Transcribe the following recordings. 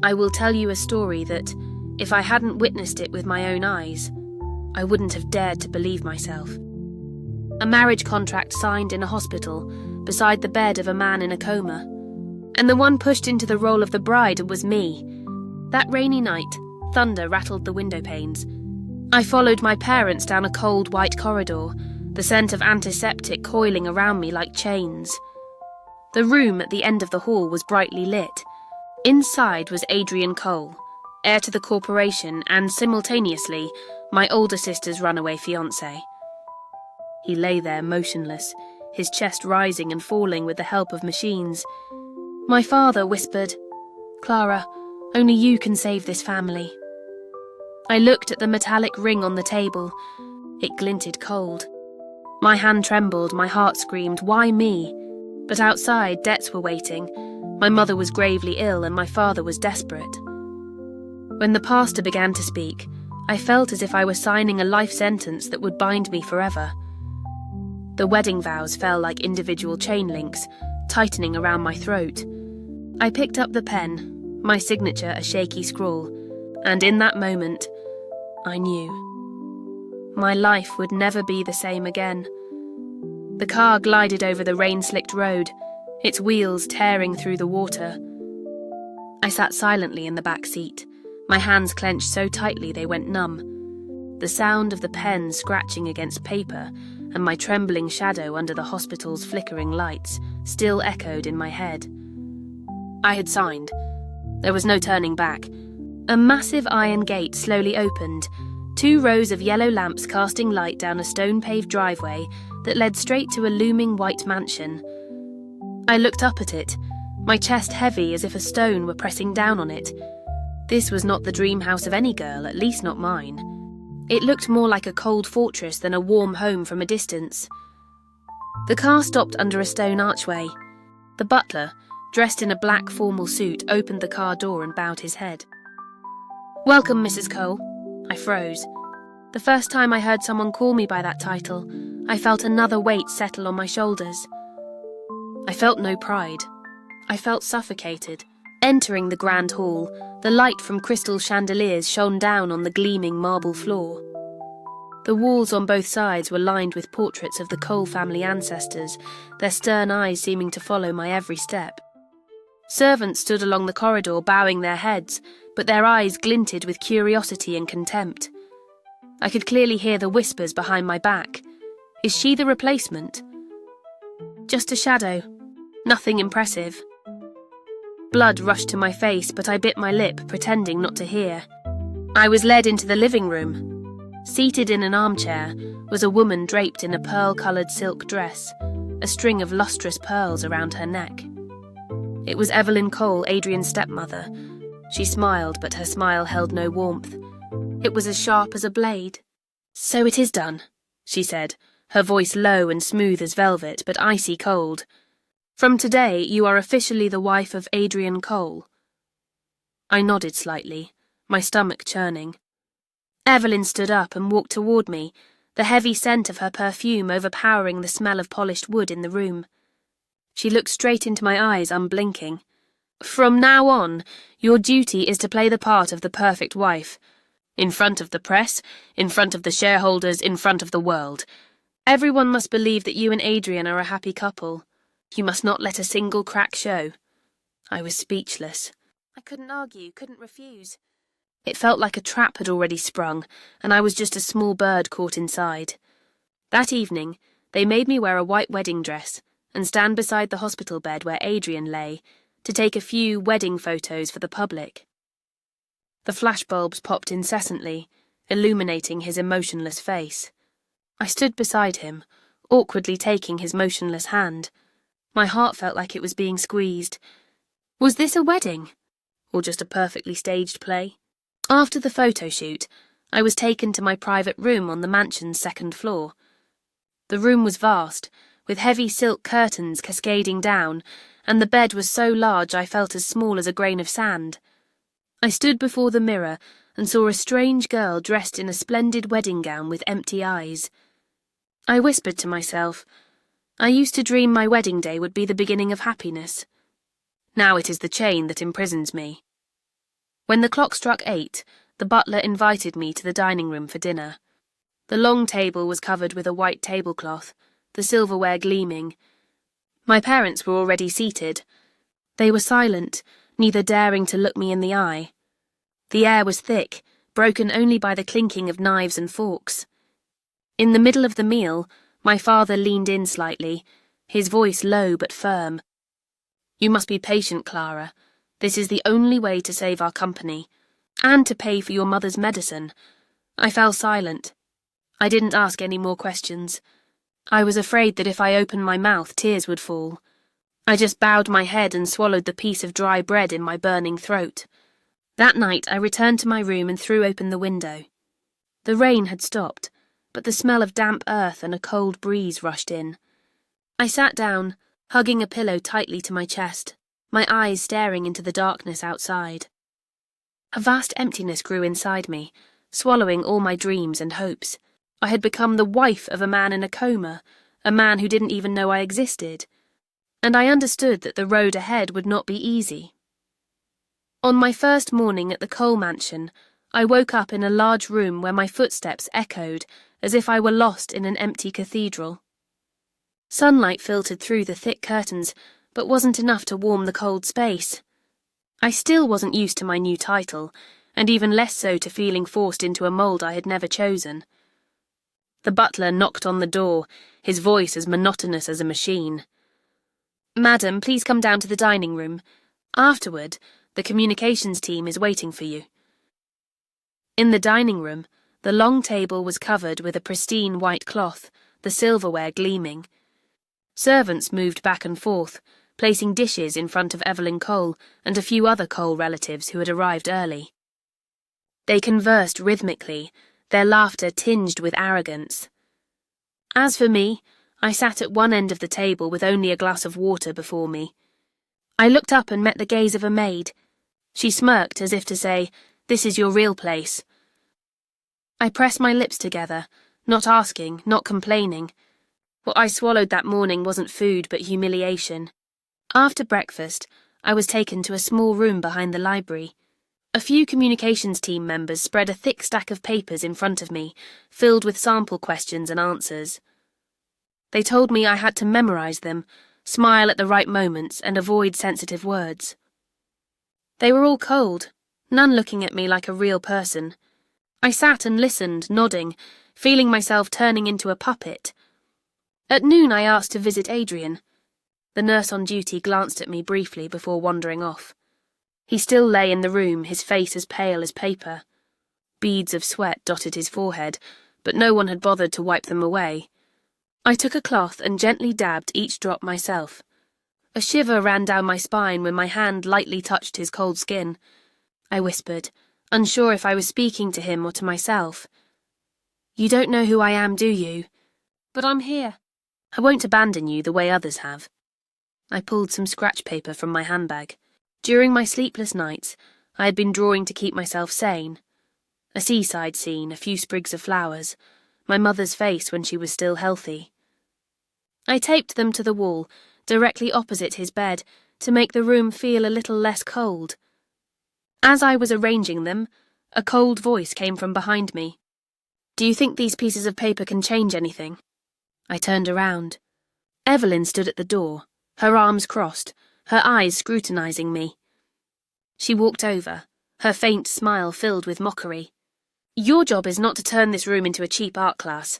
I will tell you a story that, if I hadn't witnessed it with my own eyes, I wouldn't have dared to believe myself. A marriage contract signed in a hospital, beside the bed of a man in a coma. And the one pushed into the role of the bride was me. That rainy night, thunder rattled the window panes. I followed my parents down a cold white corridor, the scent of antiseptic coiling around me like chains. The room at the end of the hall was brightly lit. Inside was Adrian Cole, heir to the corporation and, simultaneously, my older sister's runaway fiancé. He lay there motionless, his chest rising and falling with the help of machines. My father whispered, "Clara, only you can save this family." I looked at the metallic ring on the table. It glinted cold. My hand trembled, my heart screamed, "Why me?" But outside, debts were waiting. My mother was gravely ill and my father was desperate. When the pastor began to speak, I felt as if I were signing a life sentence that would bind me forever. The wedding vows fell like individual chain links, tightening around my throat. I picked up the pen, my signature a shaky scrawl, and in that moment, I knew. My life would never be the same again. The car glided over the rain-slicked road, its wheels tearing through the water. I sat silently in the back seat, my hands clenched so tightly they went numb. The sound of the pen scratching against paper and my trembling shadow under the hospital's flickering lights still echoed in my head. I had signed. There was no turning back. A massive iron gate slowly opened, 2 rows of yellow lamps casting light down a stone-paved driveway that led straight to a looming white mansion. I looked up at it, my chest heavy as if a stone were pressing down on it. This was not the dream house of any girl, at least not mine. It looked more like a cold fortress than a warm home from a distance. The car stopped under a stone archway. The butler, dressed in a black formal suit, opened the car door and bowed his head. "Welcome, Mrs. Cole." I froze. The first time I heard someone call me by that title, I felt another weight settle on my shoulders. I felt no pride. I felt suffocated. Entering the grand hall, the light from crystal chandeliers shone down on the gleaming marble floor. The walls on both sides were lined with portraits of the Cole family ancestors, their stern eyes seeming to follow my every step. Servants stood along the corridor bowing their heads, but their eyes glinted with curiosity and contempt. I could clearly hear the whispers behind my back. "Is she the replacement?" "Just a shadow. Nothing impressive." Blood rushed to my face, but I bit my lip, pretending not to hear. I was led into the living room. Seated in an armchair was a woman draped in a pearl-coloured silk dress, a string of lustrous pearls around her neck. It was Evelyn Cole, Adrian's stepmother. She smiled, but her smile held no warmth. It was as sharp as a blade. "So it is done," she said, her voice low and smooth as velvet, but icy cold. "From today, you are officially the wife of Adrian Cole." I nodded slightly, my stomach churning. Evelyn stood up and walked toward me, the heavy scent of her perfume overpowering the smell of polished wood in the room. She looked straight into my eyes, unblinking. "From now on, your duty is to play the part of the perfect wife. In front of the press, in front of the shareholders, in front of the world. Everyone must believe that you and Adrian are a happy couple. You must not let a single crack show." I was speechless. I couldn't argue, couldn't refuse. It felt like a trap had already sprung, and I was just a small bird caught inside. That evening, they made me wear a white wedding dress and stand beside the hospital bed where Adrian lay to take a few wedding photos for the public. The flashbulbs popped incessantly, illuminating his emotionless face. I stood beside him, awkwardly taking his motionless hand. My heart felt like it was being squeezed. Was this a wedding? Or just a perfectly staged play? After the photo shoot, I was taken to my private room on the mansion's 2nd floor. The room was vast, with heavy silk curtains cascading down, and the bed was so large I felt as small as a grain of sand. I stood before the mirror and saw a strange girl dressed in a splendid wedding gown with empty eyes. I whispered to myself, I used to dream my wedding day would be the beginning of happiness. Now it is the chain that imprisons me. When the clock struck 8, the butler invited me to the dining room for dinner. The long table was covered with a white tablecloth, the silverware gleaming. My parents were already seated. They were silent, neither daring to look me in the eye. The air was thick, broken only by the clinking of knives and forks. In the middle of the meal, my father leaned in slightly, his voice low but firm. "You must be patient, Clara. This is the only way to save our company, and to pay for your mother's medicine." I fell silent. I didn't ask any more questions. I was afraid that if I opened my mouth, tears would fall. I just bowed my head and swallowed the piece of dry bread in my burning throat. That night I returned to my room and threw open the window. The rain had stopped, but the smell of damp earth and a cold breeze rushed in. I sat down, hugging a pillow tightly to my chest, my eyes staring into the darkness outside. A vast emptiness grew inside me, swallowing all my dreams and hopes. I had become the wife of a man in a coma, a man who didn't even know I existed. And I understood that the road ahead would not be easy. On my first morning at the Cole mansion, I woke up in a large room where my footsteps echoed as if I were lost in an empty cathedral. Sunlight filtered through the thick curtains, but wasn't enough to warm the cold space. I still wasn't used to my new title, and even less so to feeling forced into a mould I had never chosen. The butler knocked on the door, his voice as monotonous as a machine. "Madam, please come down to the dining room. Afterward, the communications team is waiting for you." In the dining room, the long table was covered with a pristine white cloth, the silverware gleaming. Servants moved back and forth, placing dishes in front of Evelyn Cole and a few other Cole relatives who had arrived early. They conversed rhythmically, their laughter tinged with arrogance. As for me, I sat at one end of the table with only a glass of water before me. I looked up and met the gaze of a maid. She smirked as if to say, "This is your real place." I pressed my lips together, not asking, not complaining. What I swallowed that morning wasn't food but humiliation. After breakfast, I was taken to a small room behind the library. A few communications team members spread a thick stack of papers in front of me, filled with sample questions and answers. They told me I had to memorize them, smile at the right moments, and avoid sensitive words. They were all cold, none looking at me like a real person. I sat and listened, nodding, feeling myself turning into a puppet. At noon I asked to visit Adrian. The nurse on duty glanced at me briefly before wandering off. He still lay in the room, his face as pale as paper. Beads of sweat dotted his forehead, but no one had bothered to wipe them away. I took a cloth and gently dabbed each drop myself. A shiver ran down my spine when my hand lightly touched his cold skin. I whispered, unsure if I was speaking to him or to myself. "You don't know who I am, do you? But I'm here. I won't abandon you the way others have." I pulled some scratch paper from my handbag. During my sleepless nights, I had been drawing to keep myself sane. A seaside scene, a few sprigs of flowers, my mother's face when she was still healthy. I taped them to the wall, directly opposite his bed, to make the room feel a little less cold. As I was arranging them, a cold voice came from behind me. "Do you think these pieces of paper can change anything?" I turned around. Evelyn stood at the door, her arms crossed, her eyes scrutinizing me. She walked over, her faint smile filled with mockery. "Your job is not to turn this room into a cheap art class.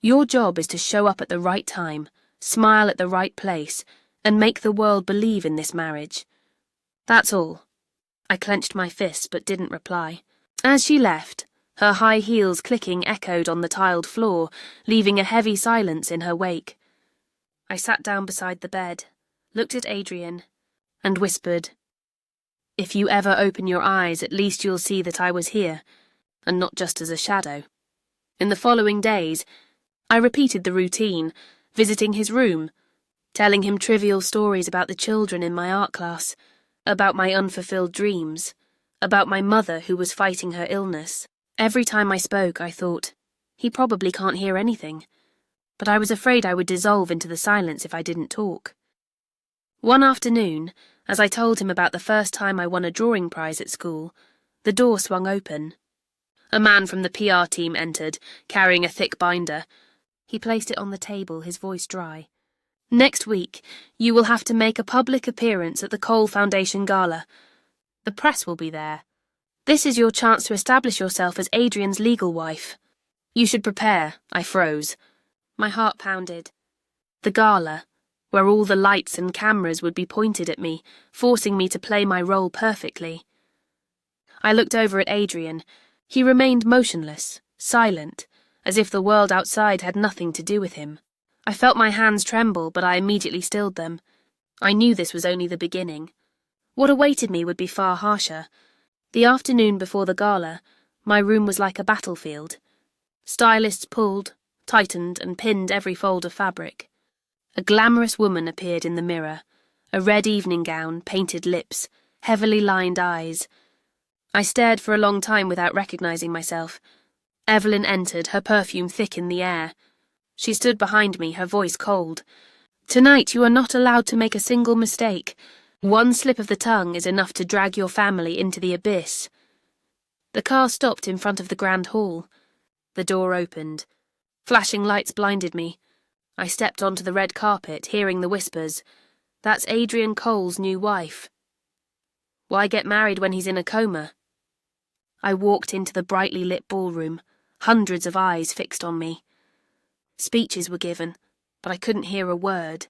Your job is to show up at the right time, smile at the right place, and make the world believe in this marriage. That's all." I clenched my fist but didn't reply. As she left, her high heels clicking echoed on the tiled floor, leaving a heavy silence in her wake. I sat down beside the bed, looked at Adrian, and whispered, "If you ever open your eyes, at least you'll see that I was here, and not just as a shadow." In the following days, I repeated the routine, visiting his room, telling him trivial stories about the children in my art class, about my unfulfilled dreams, about my mother who was fighting her illness. Every time I spoke, I thought, he probably can't hear anything, but I was afraid I would dissolve into the silence if I didn't talk. One afternoon, as I told him about the first time I won a drawing prize at school, The door swung open. A man from the PR team entered, carrying a thick binder. He placed it on the table, his voice dry. "Next week, you will have to make a public appearance at the Cole Foundation Gala. The press will be there. This is your chance to establish yourself as Adrian's legal wife. You should prepare." I froze. My heart pounded. The gala, where all the lights and cameras would be pointed at me, forcing me to play my role perfectly. I looked over at Adrian. He remained motionless, silent, as if the world outside had nothing to do with him. I felt my hands tremble, but I immediately stilled them. I knew this was only the beginning. What awaited me would be far harsher. The afternoon before the gala, my room was like a battlefield. Stylists pulled, tightened, and pinned every fold of fabric. A glamorous woman appeared in the mirror, a red evening gown, painted lips, heavily lined eyes. I stared for a long time without recognizing myself. Evelyn entered, her perfume thick in the air. She stood behind me, her voice cold. "Tonight you are not allowed to make a single mistake. One slip of the tongue is enough to drag your family into the abyss." The car stopped in front of the grand hall. The door opened. Flashing lights blinded me. I stepped onto the red carpet, hearing the whispers. "That's Adrian Cole's new wife." Why get married when he's in a coma? I walked into the brightly lit ballroom, hundreds of eyes fixed on me. Speeches were given, but I couldn't hear a word.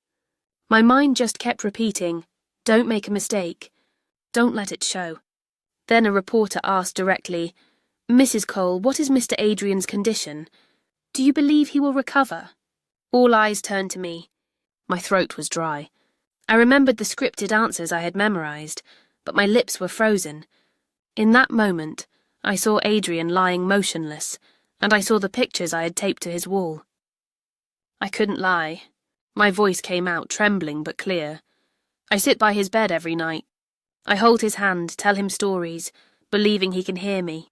My mind just kept repeating, "Don't make a mistake. Don't let it show." Then a reporter asked directly, "Mrs. Cole, what is Mr. Adrian's condition? Do you believe he will recover?" All eyes turned to me. My throat was dry. I remembered the scripted answers I had memorized, but my lips were frozen. In that moment, I saw Adrian lying motionless, and I saw the pictures I had taped to his wall. I couldn't lie. My voice came out, trembling but clear. I sit by his bed every night. I hold his hand, tell him stories, believing he can hear me.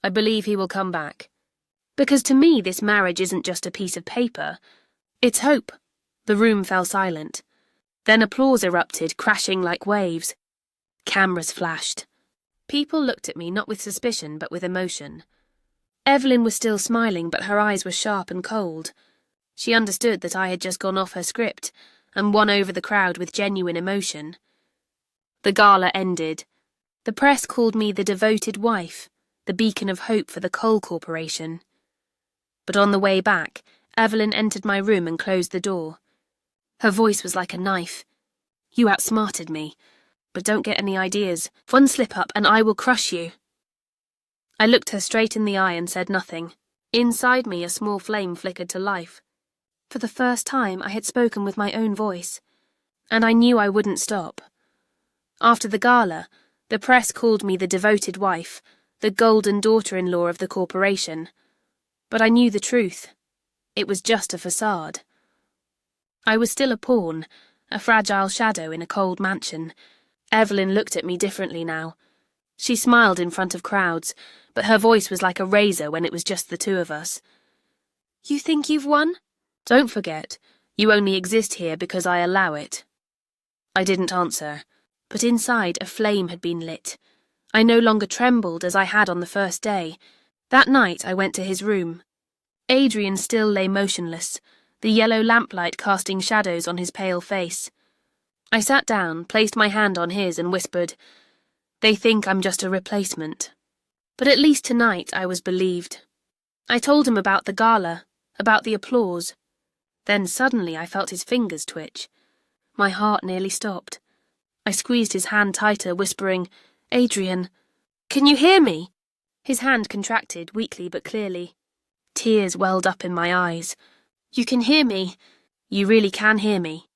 I believe he will come back. Because to me this marriage isn't just a piece of paper. It's hope. The room fell silent. Then applause erupted, crashing like waves. Cameras flashed. People looked at me not with suspicion but with emotion. Evelyn was still smiling, but her eyes were sharp and cold. She understood that I had just gone off her script and won over the crowd with genuine emotion. The gala ended. The press called me the devoted wife, the beacon of hope for the Cole Corporation. But on the way back, Evelyn entered my room and closed the door. Her voice was like a knife. "You outsmarted me, but don't get any ideas. One slip-up and I will crush you." I looked her straight in the eye and said nothing. Inside me, a small flame flickered to life. For the first time, I had spoken with my own voice, and I knew I wouldn't stop. After the gala, the press called me the devoted wife, the golden daughter-in-law of the corporation. But I knew the truth. It was just a facade. I was still a pawn, a fragile shadow in a cold mansion. Evelyn looked at me differently now. She smiled in front of crowds, but her voice was like a razor when it was just the two of us. "You think you've won?" "Don't forget, you only exist here because I allow it." I didn't answer, but inside a flame had been lit. I no longer trembled as I had on the first day. That night I went to his room. Adrian still lay motionless, the yellow lamplight casting shadows on his pale face. I sat down, placed my hand on his and whispered, "They think I'm just a replacement." But at least tonight I was believed. I told him about the gala, about the applause. Then suddenly I felt his fingers twitch. My heart nearly stopped. I squeezed his hand tighter, whispering, "Adrian, can you hear me?" His hand contracted, weakly but clearly. Tears welled up in my eyes. "You can hear me. You really can hear me."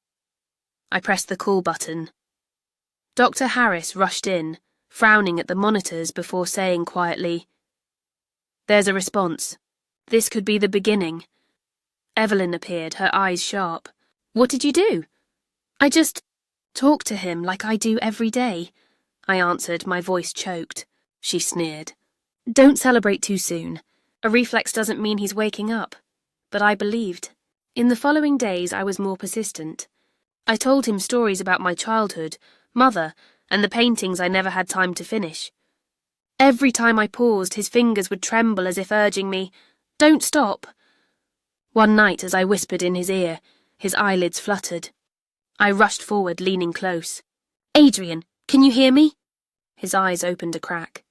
I pressed the call button. Dr. Harris rushed in, frowning at the monitors before saying quietly, "There's a response. This could be the beginning." Evelyn appeared, her eyes sharp. "What did you do?" "I just talked to him like I do every day," I answered, my voice choked. She sneered. "Don't celebrate too soon. A reflex doesn't mean he's waking up." But I believed. In the following days I was more persistent. I told him stories about my childhood, mother, and the paintings I never had time to finish. Every time I paused, his fingers would tremble as if urging me, "Don't stop." One night, as I whispered in his ear, his eyelids fluttered. I rushed forward, leaning close. "Adrian, can you hear me?" His eyes opened a crack.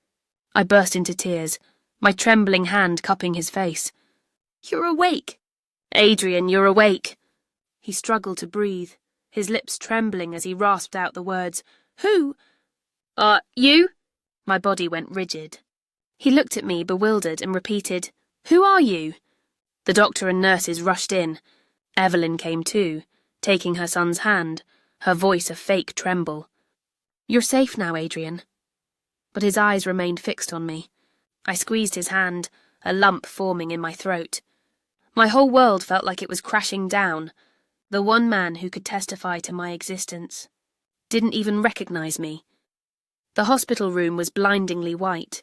I burst into tears, my trembling hand cupping his face. "You're awake." "Adrian, you're awake." He struggled to breathe, his lips trembling as he rasped out the words, "Who?" You?" My body went rigid. He looked at me, bewildered, and repeated, "Who are you?" The doctor and nurses rushed in. Evelyn came too, taking her son's hand, her voice a fake tremble. "You're safe now, Adrian." But his eyes remained fixed on me. I squeezed his hand, a lump forming in my throat. My whole world felt like it was crashing down. The one man who could testify to my existence didn't even recognize me. The hospital room was blindingly white.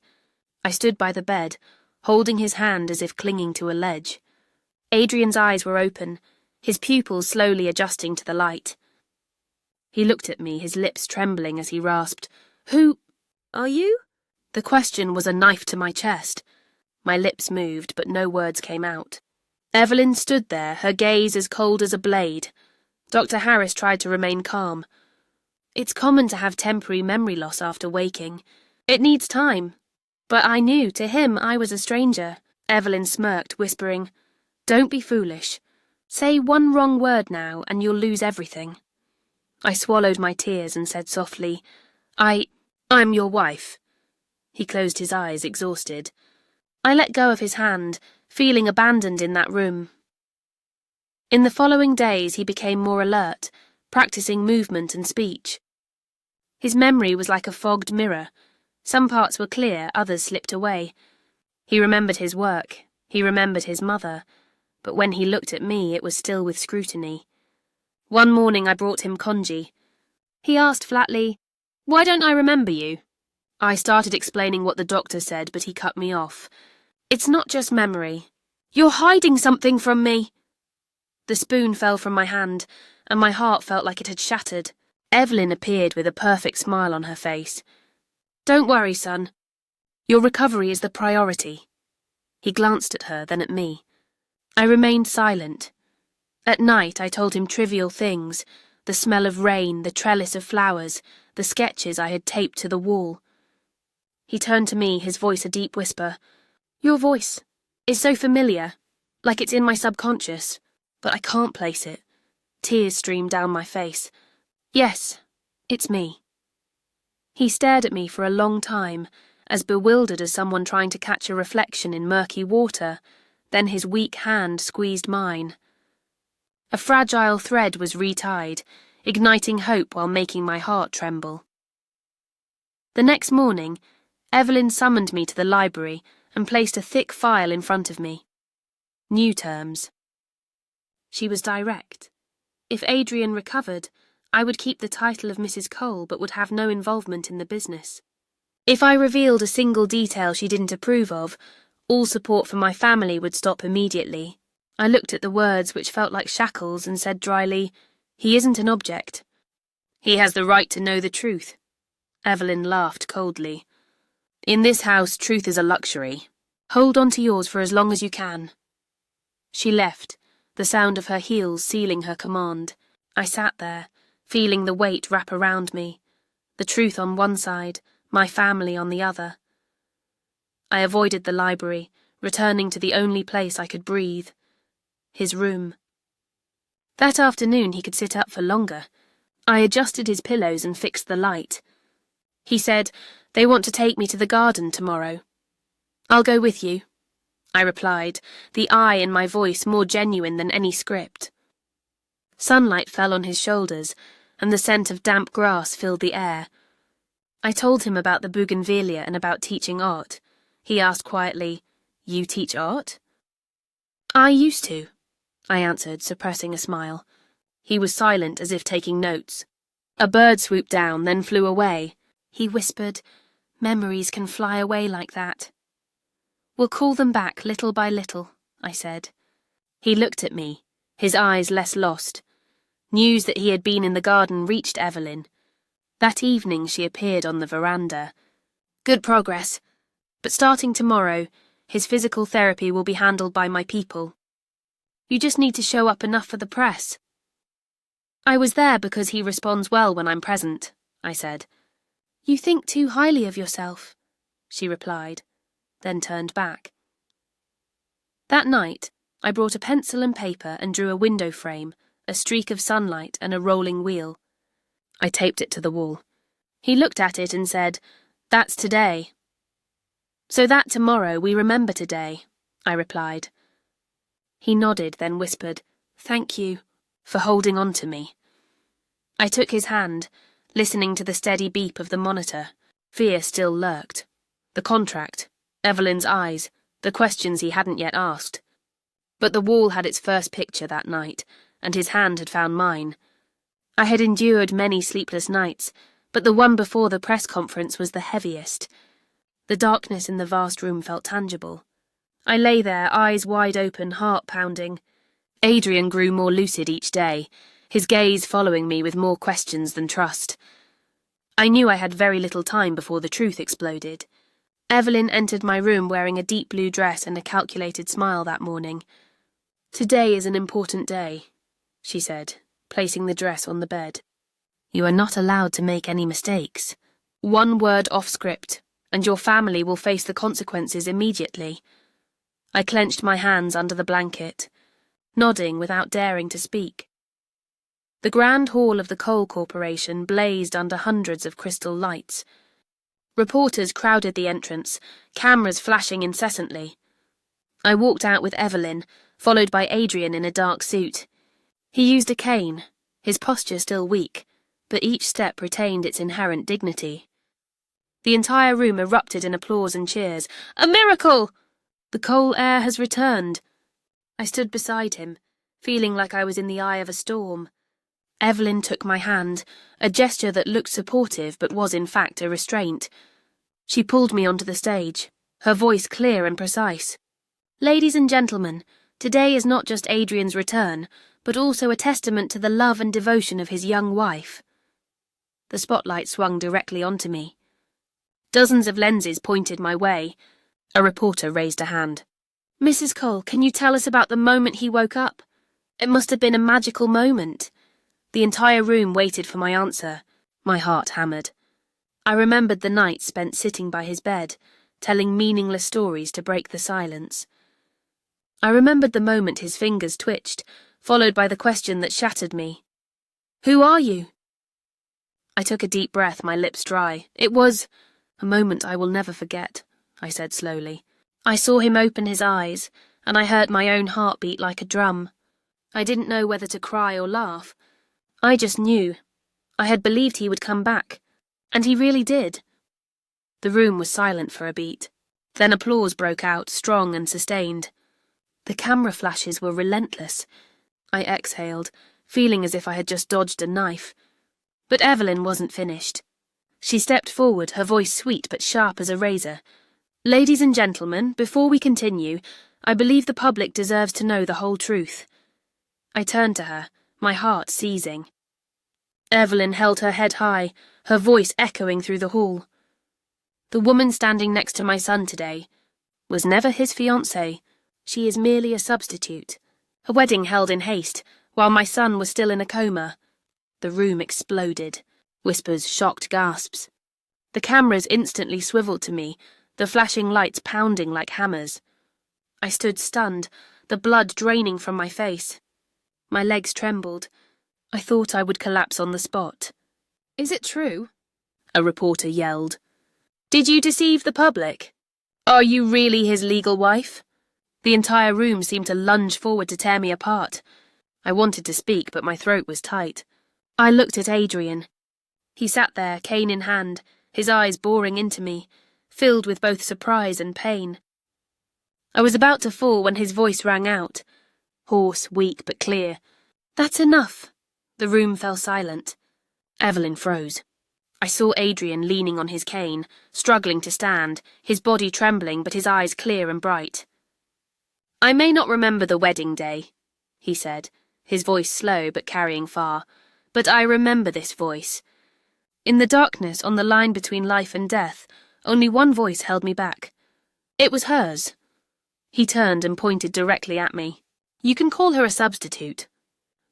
I stood by the bed, holding his hand as if clinging to a ledge. Adrian's eyes were open, his pupils slowly adjusting to the light. He looked at me, his lips trembling as he rasped, "Who are you?" The question was a knife to my chest. My lips moved, but no words came out. Evelyn stood there, her gaze as cold as a blade. Dr. Harris tried to remain calm. "It's common to have temporary memory loss after waking. It needs time." But I knew, to him, I was a stranger. Evelyn smirked, whispering, "Don't be foolish. Say one wrong word now, and you'll lose everything." I swallowed my tears and said softly, I'm your wife." He closed his eyes, exhausted. I let go of his hand, feeling abandoned in that room. In the following days, he became more alert, practicing movement and speech. His memory was like a fogged mirror. Some parts were clear, others slipped away. He remembered his work, he remembered his mother, but when he looked at me, it was still with scrutiny. One morning I brought him congee. He asked flatly, "Why don't I remember you?" I started explaining what the doctor said, but he cut me off. "It's not just memory. You're hiding something from me." The spoon fell from my hand, and my heart felt like it had shattered. Evelyn appeared with a perfect smile on her face. "Don't worry, son. Your recovery is the priority." He glanced at her, then at me. I remained silent. At night I told him trivial things, the smell of rain, the trellis of flowers, the sketches I had taped to the wall. He turned to me, his voice a deep whisper. "Your voice is so familiar, like it's in my subconscious, but I can't place it." Tears streamed down my face. "Yes, it's me." He stared at me for a long time, as bewildered as someone trying to catch a reflection in murky water. Then his weak hand squeezed mine. A fragile thread was retied, igniting hope while making my heart tremble. The next morning, Evelyn summoned me to the library and placed a thick file in front of me. New terms. She was direct. If Adrian recovered, I would keep the title of Mrs. Cole but would have no involvement in the business. If I revealed a single detail she didn't approve of, all support for my family would stop immediately. I looked at the words, which felt like shackles, and said dryly, "He isn't an object. He has the right to know the truth." Evelyn laughed coldly. "In this house, truth is a luxury. Hold on to yours for as long as you can." She left, the sound of her heels sealing her command. I sat there, feeling the weight wrap around me, the truth on one side, my family on the other. I avoided the library, returning to the only place I could breathe. His room. That afternoon he could sit up for longer. I adjusted his pillows and fixed the light. He said, "They want to take me to the garden tomorrow." "I'll go with you," I replied, the I in my voice more genuine than any script. Sunlight fell on his shoulders, and the scent of damp grass filled the air. I told him about the bougainvillea and about teaching art. He asked quietly, "You teach art?" "I used to," I answered, suppressing a smile. He was silent, as if taking notes. A bird swooped down, then flew away. He whispered, "Memories can fly away like that." "We'll call them back little by little," I said. He looked at me, his eyes less lost. News that he had been in the garden reached Evelyn. That evening she appeared on the veranda. "Good progress. But starting tomorrow, his physical therapy will be handled by my people. You just need to show up enough for the press. I was there because he responds well when I'm present, I said. You think too highly of yourself, she replied, then turned back. That night, I brought a pencil and paper and drew a window frame, a streak of sunlight and a rolling wheel. I taped it to the wall. He looked at it and said, That's today. So that tomorrow we remember today, I replied. He nodded, then whispered, Thank you for holding on to me. I took his hand, listening to the steady beep of the monitor. Fear still lurked. The contract, Evelyn's eyes, the questions he hadn't yet asked. But the wall had its first picture that night, and his hand had found mine. I had endured many sleepless nights, but the one before the press conference was the heaviest. The darkness in the vast room felt tangible. I lay there, eyes wide open, heart pounding. Adrian grew more lucid each day, his gaze following me with more questions than trust. I knew I had very little time before the truth exploded. Evelyn entered my room wearing a deep blue dress and a calculated smile that morning. Today is an important day, she said, placing the dress on the bed. You are not allowed to make any mistakes. One word off script, and your family will face the consequences immediately. I clenched my hands under the blanket, nodding without daring to speak. The grand hall of the coal corporation blazed under hundreds of crystal lights. Reporters crowded the entrance, cameras flashing incessantly. I walked out with Evelyn, followed by Adrian in a dark suit. He used a cane, his posture still weak, but each step retained its inherent dignity. The entire room erupted in applause and cheers. A miracle! The coal heir has returned. I stood beside him, feeling like I was in the eye of a storm. Evelyn took my hand, a gesture that looked supportive but was in fact a restraint. She pulled me onto the stage, her voice clear and precise. Ladies and gentlemen, today is not just Adrian's return, but also a testament to the love and devotion of his young wife. The spotlight swung directly onto me. Dozens of lenses pointed my way. A reporter raised a hand. Mrs. Cole, can you tell us about the moment he woke up? It must have been a magical moment. The entire room waited for my answer. My heart hammered. I remembered the night spent sitting by his bed, telling meaningless stories to break the silence. I remembered the moment his fingers twitched, followed by the question that shattered me. Who are you? I took a deep breath, my lips dry. It was a moment I will never forget, I said slowly. I saw him open his eyes, and I heard my own heart beat like a drum. I didn't know whether to cry or laugh. I just knew. I had believed he would come back, and he really did. The room was silent for a beat. Then applause broke out, strong and sustained. The camera flashes were relentless. I exhaled, feeling as if I had just dodged a knife. But Evelyn wasn't finished. She stepped forward, her voice sweet but sharp as a razor. Ladies and gentlemen, before we continue, I believe the public deserves to know the whole truth. I turned to her, my heart seizing. Evelyn held her head high, her voice echoing through the hall. The woman standing next to my son today was never his fiancée. She is merely a substitute. A wedding held in haste, while my son was still in a coma. The room exploded. Whispers, shocked gasps. The cameras instantly swiveled to me, the flashing lights pounding like hammers. I stood stunned, the blood draining from my face. My legs trembled. I thought I would collapse on the spot. Is it true? A reporter yelled. Did you deceive the public? Are you really his legal wife? The entire room seemed to lunge forward to tear me apart. I wanted to speak, but my throat was tight. I looked at Adrian. He sat there, cane in hand, his eyes boring into me, filled with both surprise and pain. I was about to fall when his voice rang out. Hoarse, weak, but clear. That's enough. The room fell silent. Evelyn froze. I saw Adrian leaning on his cane, struggling to stand, his body trembling but his eyes clear and bright. I may not remember the wedding day, he said, his voice slow but carrying far, but I remember this voice. In the darkness on the line between life and death, only one voice held me back, It was hers. He turned and pointed directly at me. You can call her a substitute,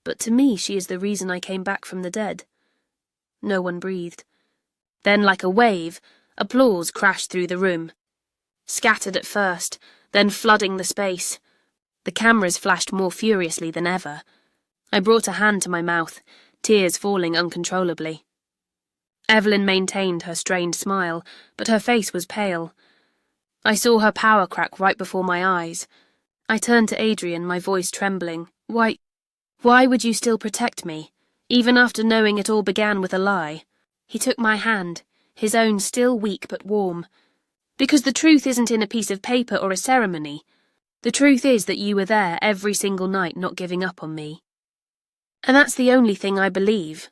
but to me she is the reason I came back from the dead. No one breathed. Then, like a wave, applause crashed through the room. Scattered at first, then flooding the space. The cameras flashed more furiously than ever. I brought a hand to my mouth, tears falling uncontrollably. Evelyn maintained her strained smile, but her face was pale. I saw her power crack right before my eyes. I turned to Adrian, my voice trembling. Why would you still protect me, even after knowing it all began with a lie? He took my hand, his own still weak but warm. Because the truth isn't in a piece of paper or a ceremony. The truth is that you were there every single night not giving up on me. And that's the only thing I believe.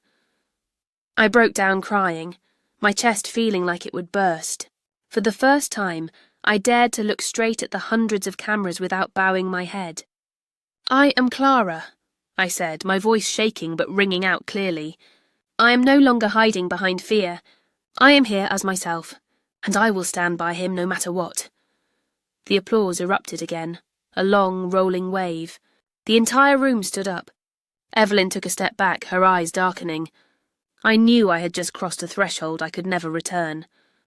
I broke down crying, my chest feeling like it would burst. For the first time, I dared to look straight at the hundreds of cameras without bowing my head. I am Clara, I said, my voice shaking but ringing out clearly. I am no longer hiding behind fear. I am here as myself, and I will stand by him no matter what. The applause erupted again, a long, rolling wave. The entire room stood up. Evelyn took a step back, her eyes darkening. I knew I had just crossed a threshold I could never return.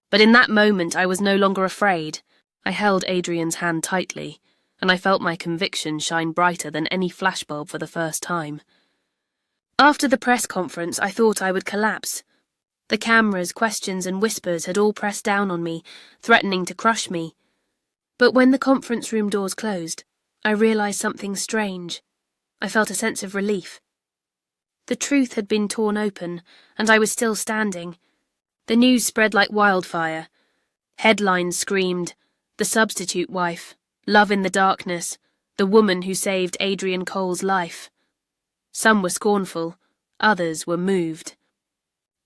But in that moment I was no longer afraid. I held Adrian's hand tightly, and I felt my conviction shine brighter than any flashbulb for the first time. After the press conference, I thought I would collapse. The cameras, questions and whispers had all pressed down on me, threatening to crush me. But when the conference room doors closed, I realized something strange. I felt a sense of relief. The truth had been torn open, and I was still standing. The news spread like wildfire. Headlines screamed, "The substitute wife, love in the darkness, the woman who saved Adrian Cole's life." Some were scornful, others were moved.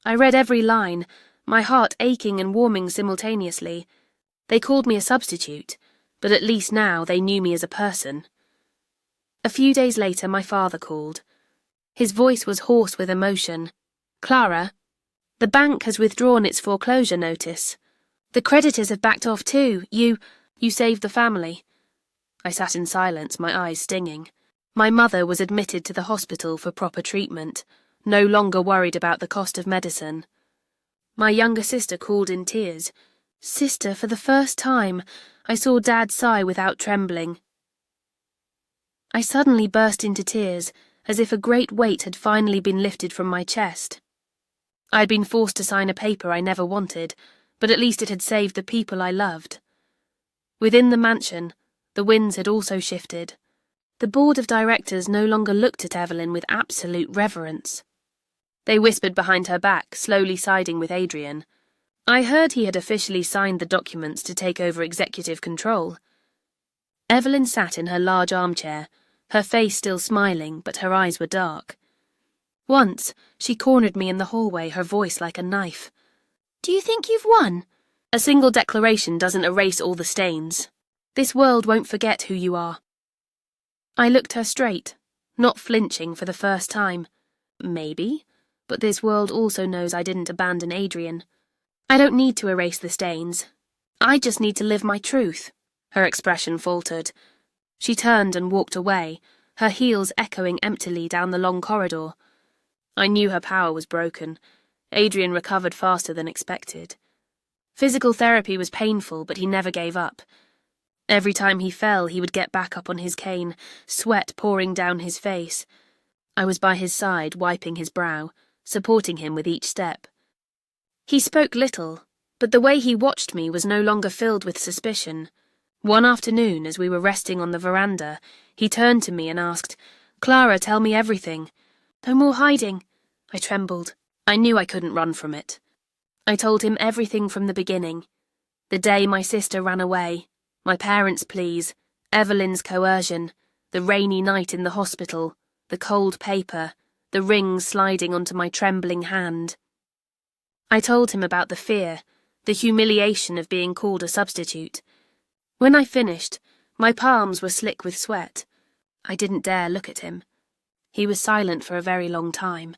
I read every line, my heart aching and warming simultaneously. They called me a substitute, but at least now they knew me as a person. A few days later my father called. His voice was hoarse with emotion. "Clara, the bank has withdrawn its foreclosure notice. The creditors have backed off too. You saved the family." I sat in silence, my eyes stinging. My mother was admitted to the hospital for proper treatment, no longer worried about the cost of medicine. My younger sister called in tears. "Sister, for the first time, I saw Dad sigh without trembling." I suddenly burst into tears, as if a great weight had finally been lifted from my chest. I had been forced to sign a paper I never wanted, but at least it had saved the people I loved. Within the mansion, the winds had also shifted. The board of directors no longer looked at Evelyn with absolute reverence. They whispered behind her back, slowly siding with Adrian. I heard he had officially signed the documents to take over executive control. Evelyn sat in her large armchair, her face still smiling, but her eyes were dark. Once, she cornered me in the hallway, her voice like a knife. "Do you think you've won? A single declaration doesn't erase all the stains. This world won't forget who you are." I looked her straight, not flinching for the first time. Maybe, but this world also knows I didn't abandon Adrian. I don't need to erase the stains. I just need to live my truth. Her expression faltered. She turned and walked away, her heels echoing emptily down the long corridor. I knew her power was broken. Adrian recovered faster than expected. Physical therapy was painful, but he never gave up. Every time he fell, he would get back up on his cane, sweat pouring down his face. I was by his side, wiping his brow, supporting him with each step. He spoke little, but the way he watched me was no longer filled with suspicion. One afternoon, as we were resting on the veranda, he turned to me and asked, "Clara, tell me everything." "No more hiding." I trembled. I knew I couldn't run from it. I told him everything from the beginning. The day my sister ran away, my parents' pleas, Evelyn's coercion, the rainy night in the hospital, the cold paper, the ring sliding onto my trembling hand. I told him about the fear, the humiliation of being called a substitute. When I finished, my palms were slick with sweat. I didn't dare look at him. He was silent for a very long time.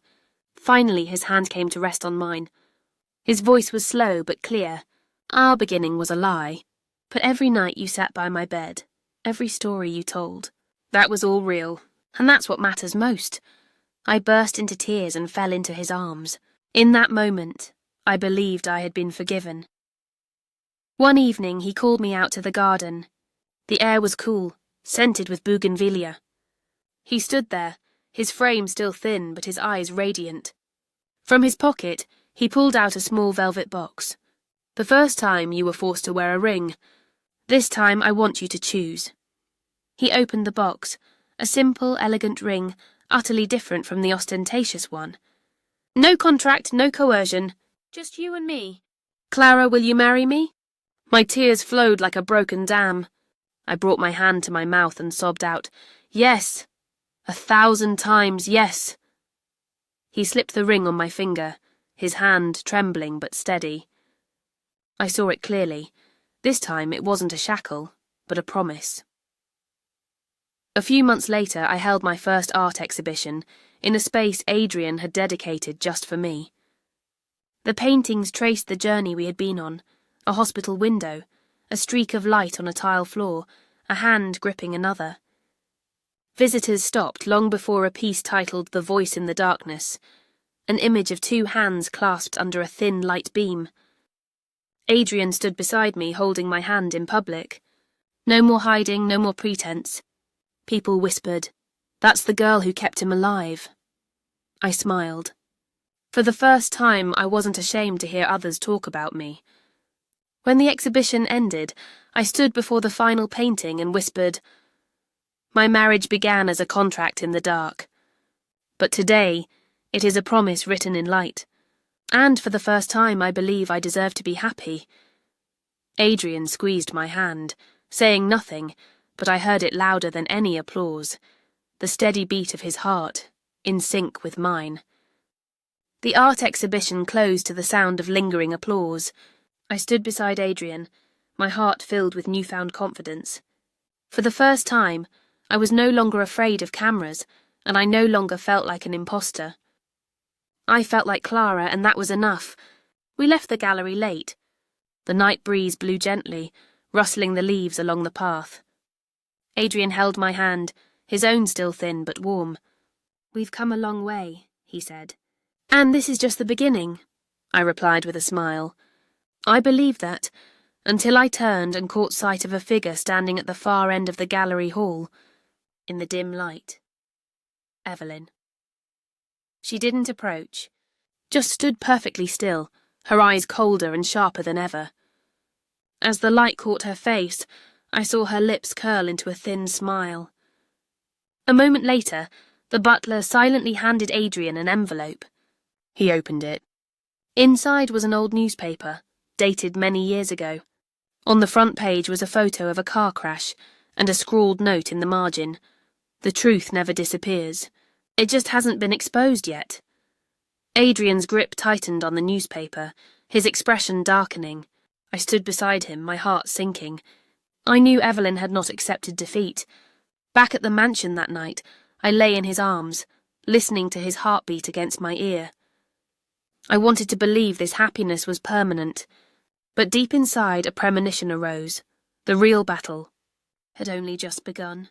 Finally, his hand came to rest on mine. His voice was slow but clear. Our beginning was a lie. But every night you sat by my bed, every story you told, that was all real, and that's what matters most. I burst into tears and fell into his arms. In that moment, I believed I had been forgiven. One evening he called me out to the garden. The air was cool, scented with bougainvillea. He stood there, his frame still thin but his eyes radiant. From his pocket, he pulled out a small velvet box. The first time you were forced to wear a ring. This time I want you to choose. He opened the box, a simple, elegant ring, utterly different from the ostentatious one. No contract, no coercion, just you and me. Clara, will you marry me? My tears flowed like a broken dam. I brought my hand to my mouth and sobbed out, yes, 1,000 times yes. He slipped the ring on my finger, his hand trembling but steady. I saw it clearly. This time it wasn't a shackle, but a promise. A few months later I held my first art exhibition in a space Adrian had dedicated just for me. The paintings traced the journey we had been on, a hospital window, a streak of light on a tile floor, a hand gripping another. Visitors stopped long before a piece titled The Voice in the Darkness, an image of 2 hands clasped under a thin light beam. Adrian stood beside me holding my hand in public. No more hiding, no more pretense. People whispered, "That's the girl who kept him alive." I smiled. For the first time, I wasn't ashamed to hear others talk about me. When the exhibition ended, I stood before the final painting and whispered, "My marriage began as a contract in the dark. But today, it is a promise written in light. And for the first time, I believe I deserve to be happy." Adrian squeezed my hand, saying nothing, but I heard it louder than any applause, the steady beat of his heart, in sync with mine. The art exhibition closed to the sound of lingering applause. I stood beside Adrian, my heart filled with newfound confidence. For the first time, I was no longer afraid of cameras, and I no longer felt like an imposter. I felt like Clara, and that was enough. We left the gallery late. The night breeze blew gently, rustling the leaves along the path. Adrian held my hand, his own still thin but warm. "We've come a long way," he said. "And this is just the beginning," I replied with a smile. I believed that, until I turned and caught sight of a figure standing at the far end of the gallery hall, in the dim light. Evelyn. She didn't approach, just stood perfectly still, her eyes colder and sharper than ever. As the light caught her face, I saw her lips curl into a thin smile. A moment later, the butler silently handed Adrian an envelope. He opened it. Inside was an old newspaper, dated many years ago. On the front page was a photo of a car crash, and a scrawled note in the margin. "The truth never disappears. It just hasn't been exposed yet." Adrian's grip tightened on the newspaper, his expression darkening. I stood beside him, my heart sinking. I knew Evelyn had not accepted defeat. Back at the mansion that night, I lay in his arms, listening to his heartbeat against my ear. I wanted to believe this happiness was permanent, but deep inside a premonition arose. The real battle had only just begun.